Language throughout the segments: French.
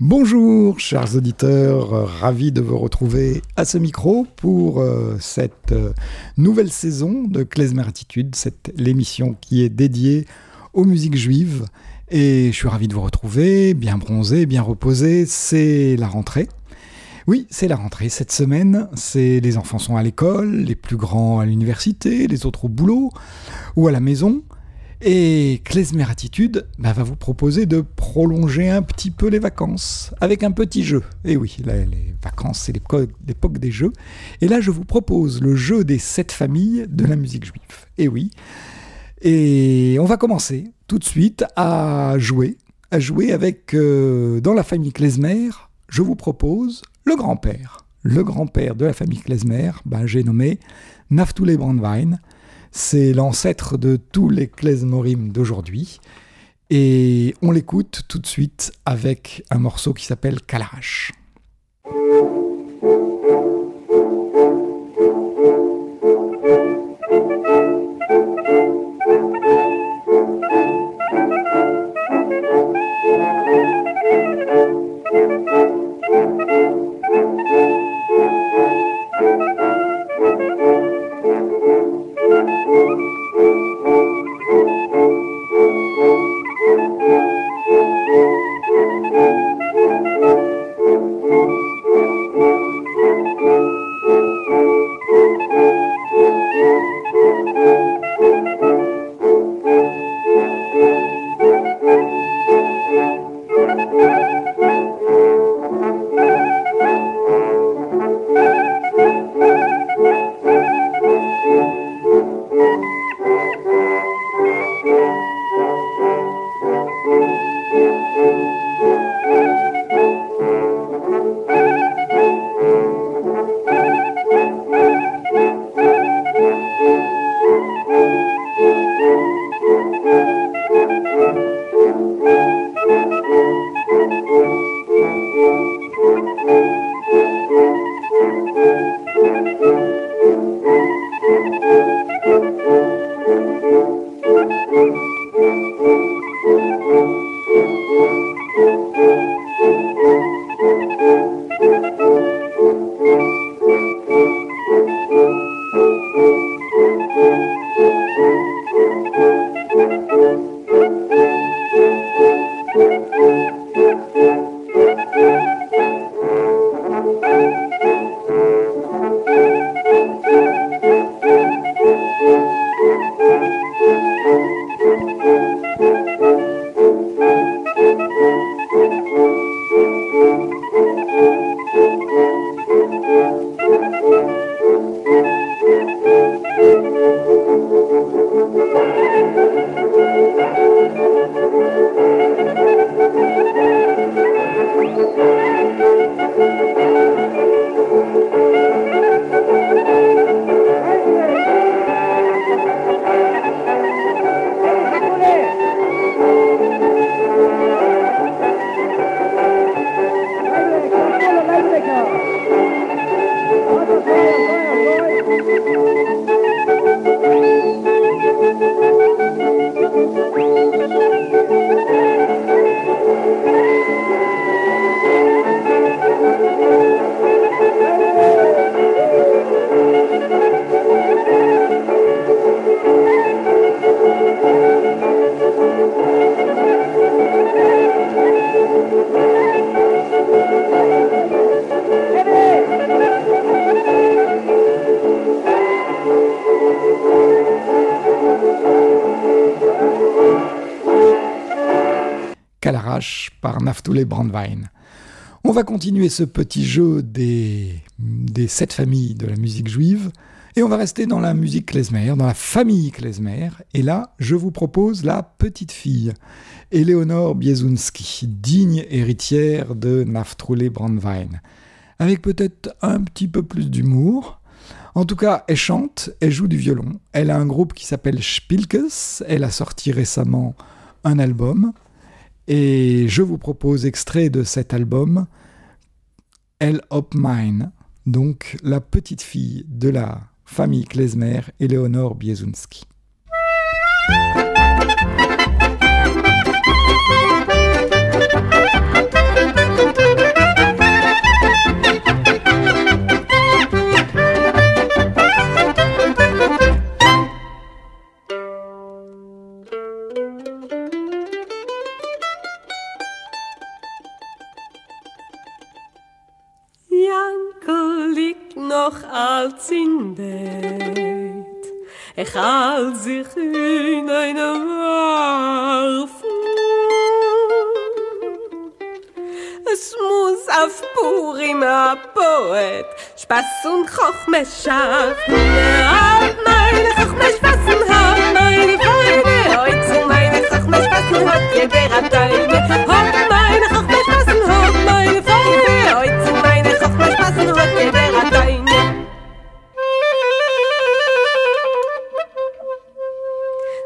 Bonjour chers auditeurs, ravi de vous retrouver à ce micro pour cette nouvelle saison de Klezmer Attitude, l'émission qui est dédiée aux musiques juives. Et je suis ravi de vous retrouver, bien bronzé, bien reposé, c'est la rentrée. Oui, c'est la rentrée cette semaine, les enfants sont à l'école, les plus grands à l'université, les autres au boulot ou à la maison. Et Klezmer Attitude va vous proposer de prolonger un petit peu les vacances avec un petit jeu. Et oui, les vacances, c'est l'époque des jeux. Et là, je vous propose le jeu des 7 familles de la musique juive. Et oui. Et on va commencer tout de suite à jouer avec, dans la famille Klezmer, je vous propose le grand-père. Le grand-père de la famille Klezmer, j'ai nommé Naftuli Brandwein. C'est l'ancêtre de tous les klezmorim d'aujourd'hui. Et on l'écoute tout de suite avec un morceau qui s'appelle Kalarash. Kalarash par Naftuli Brandwein. On va continuer ce petit jeu des 7 familles de la musique juive et on va rester dans la musique klezmer, dans la famille klezmer. Et là, je vous propose la petite fille, Eleonore Biesunski, digne héritière de Naftuli Brandwein, avec peut-être un petit peu plus d'humour. En tout cas, elle chante, elle joue du violon. Elle a un groupe qui s'appelle Spilkes. Elle a sorti récemment un album. Et je vous propose extrait de cet album, Elle Op Mine, donc la petite fille de la famille Klezmer, Eleonore Biesunski. noch als in Bett. Ich halte sich in eine Warfen. Es muss auf Purim a Poet Spaß und Chochme schaffen. Hab meine Chochme spassen, hab meine Feine. Heute zu meine Chochme spassen, hat jeder a Deine. Hab meine Chochme spassen, hab meine Feine. Heute zu meine Chochme spassen, hat jeder a Deine.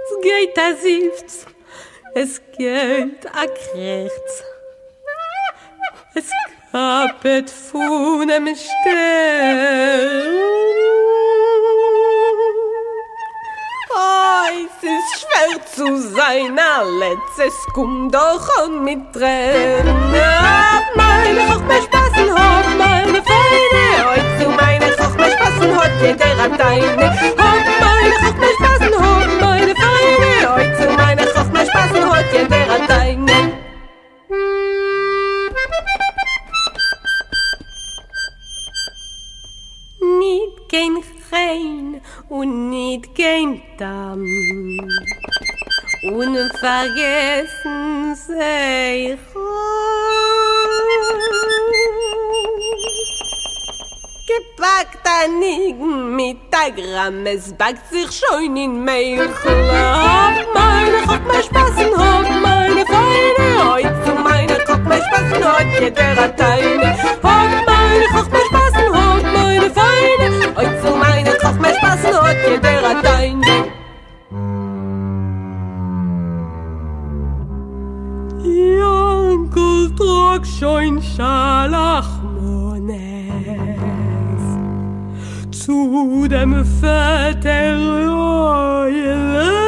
Es geht a Siefts, es geht a Krechts. Es kapet von dem Stern. Oh, es ist schwer zu sein, alles, es kommt doch an mit Tränen. Hab meine Chochme spassen, hab meine Feine. Heute zu meine Chochme spassen, hat jeder a Deine. Hab meine Chochme spassen, hab meine Feine. Heute zu meine Chochme spassen, hat jeder a Deine. Nicht kein Chein und nicht kein Damm. Unvergessen sich gepackt an Nigen mit der Gramm, es backt sich schon in Meichel. Hab meine Chochme spassen, hab meine Feine. Heute zu meiner Chochme spassen, hat jeder a Teine. Hab meine Chochme spassen, hab meine Feine. Heute zu meiner Chochme spassen, hat jeder a Teine. Onkel trug schon Schalachmones zu dem Vetter Eulen.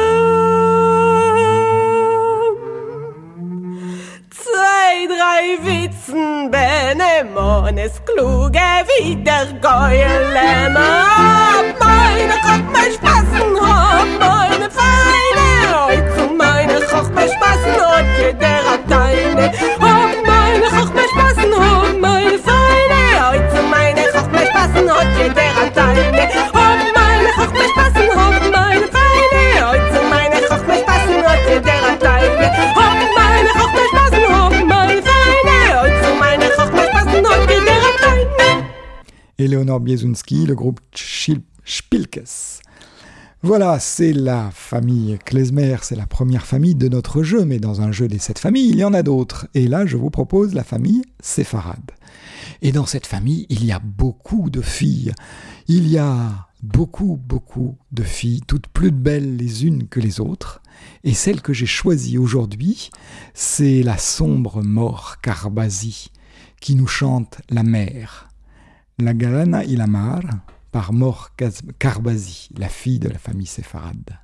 2, 3 Witzen, Benemones, kluge wie der Geulen. Hab meine Chochme spassen, hab meine Feine. Heute zu meiner Chochme spassen, hat jeder a Deine. Hab meine Chochme spassen, hab meine Feine. Heute zu meiner Chochme spassen, hat jeder a Deine. Hab meine Chochme spassen, hab meine Feine. Heute zu meiner Chochme spassen, hat jeder a Deine. Hab meine Chochme spassen, hab meine Feine. Heute zu meiner Chochme spassen, hat jeder a Deine. Eleonore Biesunski, le groupe Spilkes. Voilà, c'est la famille Klezmer, c'est la première famille de notre jeu, mais dans un jeu des 7 familles, il y en a d'autres. Et là, je vous propose la famille Séfarade. Et dans cette famille, il y a beaucoup de filles. Il y a beaucoup de filles, toutes plus belles les unes que les autres. Et celle que j'ai choisie aujourd'hui, c'est la sombre mort Karbazi, qui nous chante la mer. La Galana Ilamar, par Mor Karbazi, la fille de la famille séfarade.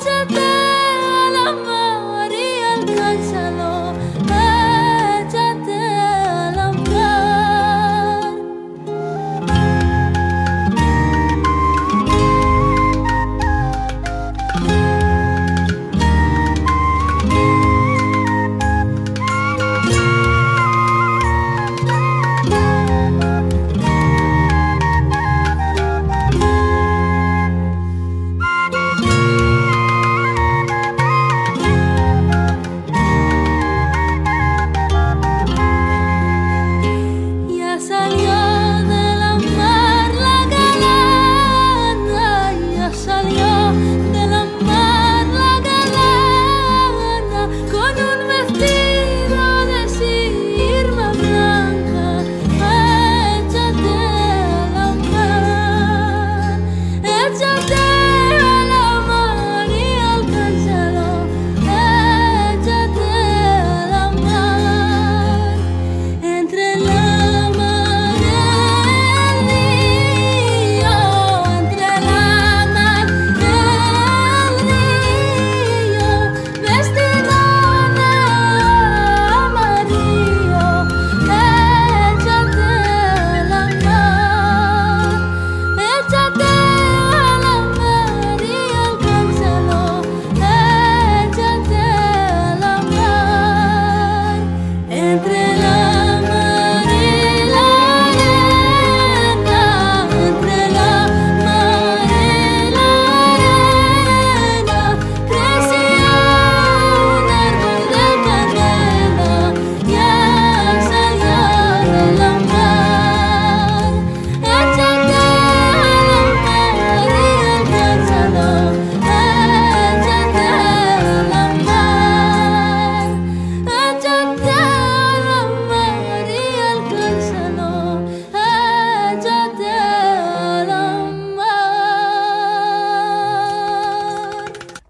Échate a la mar.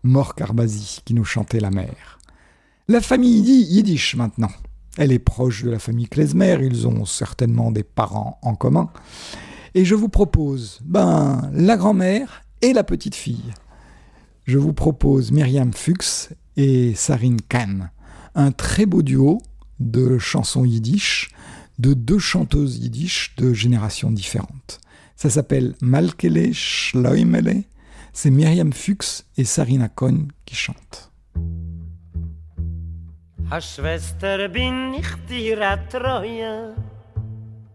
Mor Karbazi, qui nous chantait la mer. La famille yiddish maintenant. Elle est proche de la famille Klezmer, ils ont certainement des parents en commun. Et je vous propose la grand-mère et la petite-fille. Je vous propose Myriam Fuchs et Sarine Khan, un très beau duo de chansons yiddish, de deux chanteuses yiddish de générations différentes. Ça s'appelle Malkele Shloimele, c'est Myriam Fuchs et Sarina Khan qui chantent. A Schwester bin ich dir a Treue,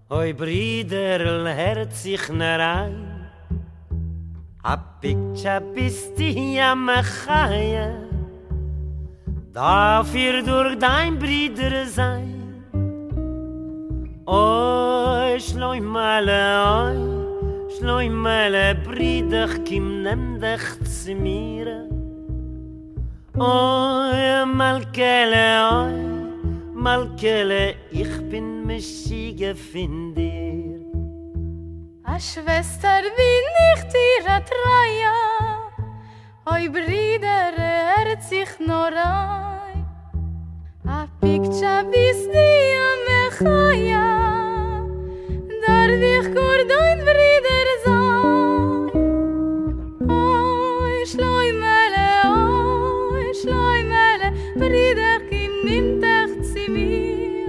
oi Briderl herz ich nerein. A Picture bist die am Chaie, dafür durch dein Brider sein. Oi Schleumele Brider, kim nem dich zu mir. Oi, Malkele, ich bin Meschiege von dir. A Schwester bin ich dir a Treue, oi Brider, herz ich nur ein. A Picture bist die am Chaie, darf ich nur dein Brider sein. Oi, Schleumele, Brider, kim nimmt dich zu mir.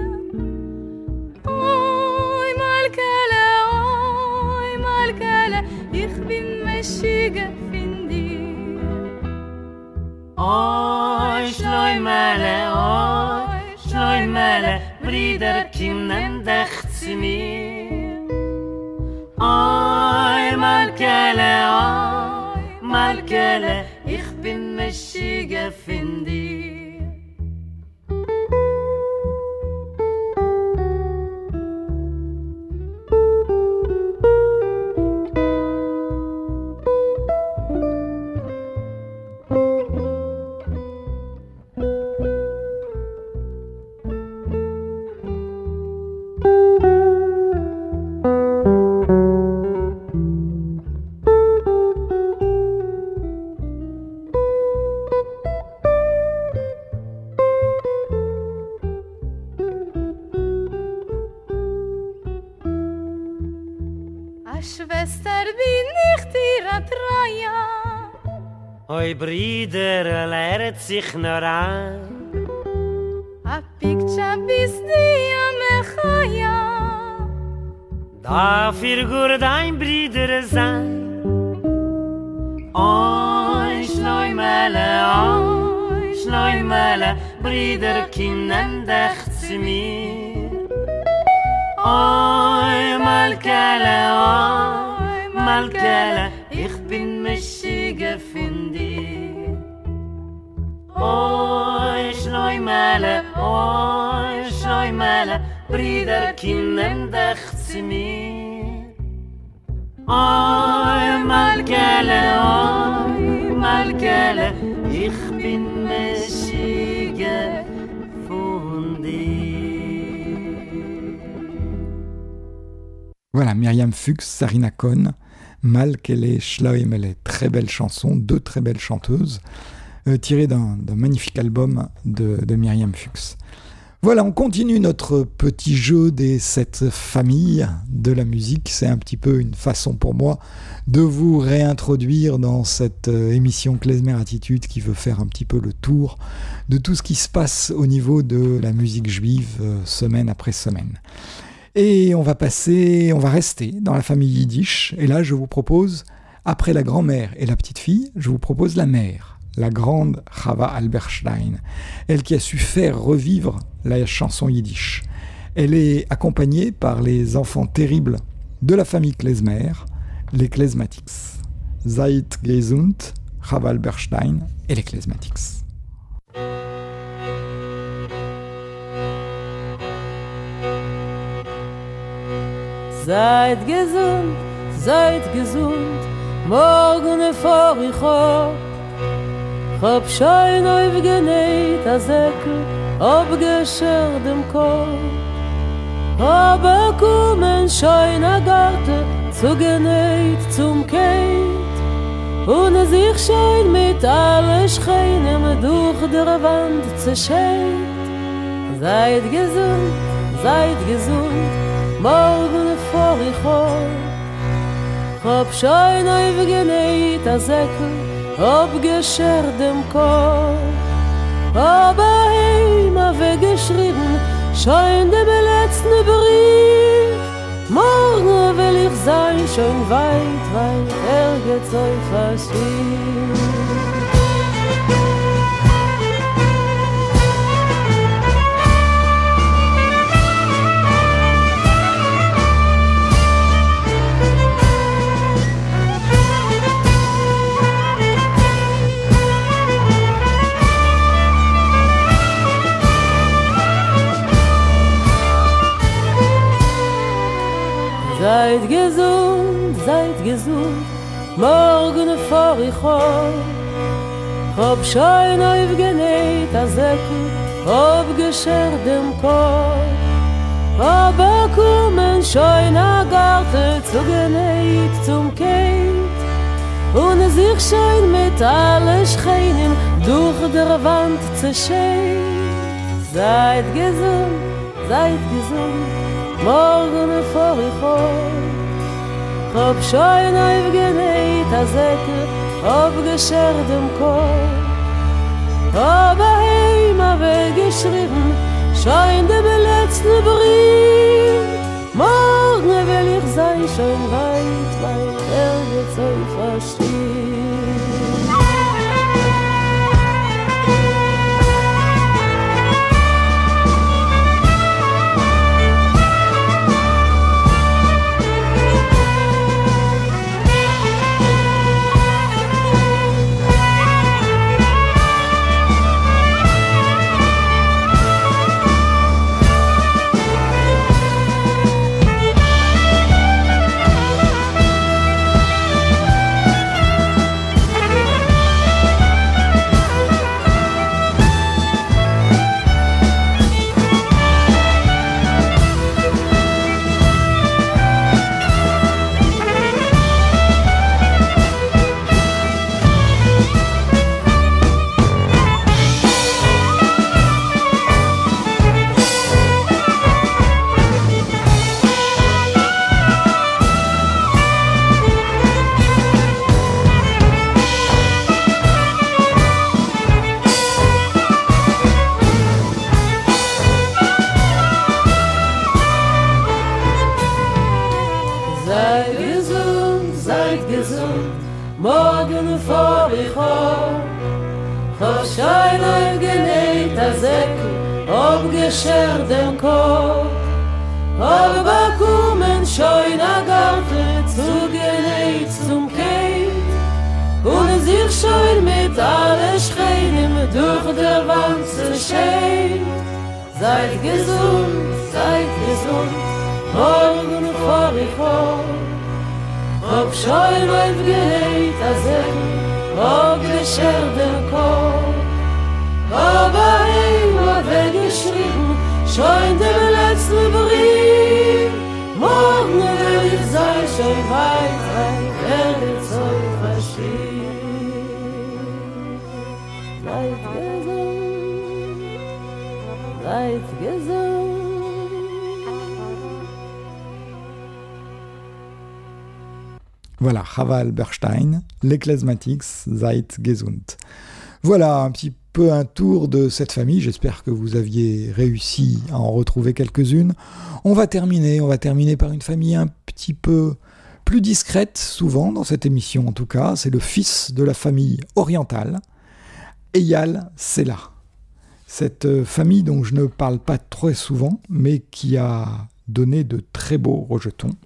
Oi, Malkele, ich bin Meschiege von dir. Oi, Schleumele, Brider, kim nimmt dich zu mir. Oi, Malkele, ich bin Meschiege von dir. Schwester bin ich dir a Treue, oi Brider, lehrt sich nur an. a Picture bist die am Chaie, dafür gur dein Brider sein. Oi, Schleumele, Brider, kim nem dich zu mir. Oi, Malkele, ich bin Meschiege von dir. Oi, Schleumele, Brider, kim nem dich zu mir. Oi, Malkele, ich bin Meschiege von dir. Voilà, Myriam Fuchs, Sarina Khan, Malkele Shloimele, très belle chanson, deux très belles chanteuses, tirées d'un magnifique album de Myriam Fuchs. Voilà, on continue notre petit jeu des 7 familles de la musique. C'est un petit peu une façon pour moi de vous réintroduire dans cette émission Klezmer Attitude qui veut faire un petit peu le tour de tout ce qui se passe au niveau de la musique juive semaine après semaine. Et on va rester dans la famille yiddish. Et là, je vous propose, après la grand-mère et la petite-fille, je vous propose la mère, la grande Chava Alberstein, elle qui a su faire revivre la chanson yiddish. Elle est accompagnée par les enfants terribles de la famille Klezmer, les Klezmatics. Seid gesund, Chava Alberstein et les Klezmatics. Seid gesund, morgen vor ich hab schein aufgenäht a Säckel, abgeschert im Kopf. Aber kommen schein a Garten, zugenäht zum Kind, und sich schein mit alle alle Schreinen durch der Wand zerschellt. Seid gesund, morgen vor ich hoch. Hab schon aufgenäht a Säckel, abgeschert dem Kopf. Aber heima weggeschrieben, schon dem letzten Brief. Morgen will ich sein, schon weit, geht's euch verschieden. Seid gesund, morgen vor ich hoch. Hab schon aufgenäht a Säckel, abgeschert dem Kopf. Aber kommen schon a Garten zugenäht zum Kind. Und sich schon mit allen Schreinen durch der Wand zerschellt. Seid gesund, morgen vor ich hoch. Hab schon aufgenäht a Säckel, abgeschert dem Kopf. Aber heima weggeschrieben, schon dem letzten Brief. Morgen will ich sein, schon weit, geht's euch verschieden. Morgen vor ich hoch. Hab schon aufgenäht a Säckel, abgeschert dem Kopf. Aber kommen schon a Garten zugenäht zum Kind. Und sich schon mit allen Schreinen durch der Wand zerschellt. Seid gesund, morgen vor ich hoch. Hab schon aufgenäht a Säckel, abgeschert dem Kopf. Aber heima weggeschrieben, schon dem letzten Brief. Morgen will ich sein, schon weit, geht's euch verschieden. Seid gesund. Voilà, Chava Alberstein, les Klezmatics, Seid gesund. Voilà un petit peu un tour de cette famille. J'espère que vous aviez réussi à en retrouver quelques-unes. On va terminer par une famille un petit peu plus discrète, souvent dans cette émission en tout cas. C'est le fils de la famille orientale, Eyal Sela. Cette famille dont je ne parle pas très souvent, mais qui a donné de très beaux rejetons.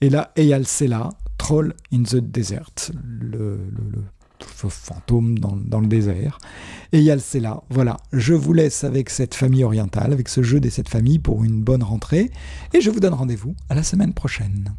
Et là, Eyal Sela, Troll in the Desert, le fantôme dans le désert. Eyal Sela, voilà, je vous laisse avec cette famille orientale, avec ce jeu des 7 familles pour une bonne rentrée, et je vous donne rendez-vous à la semaine prochaine.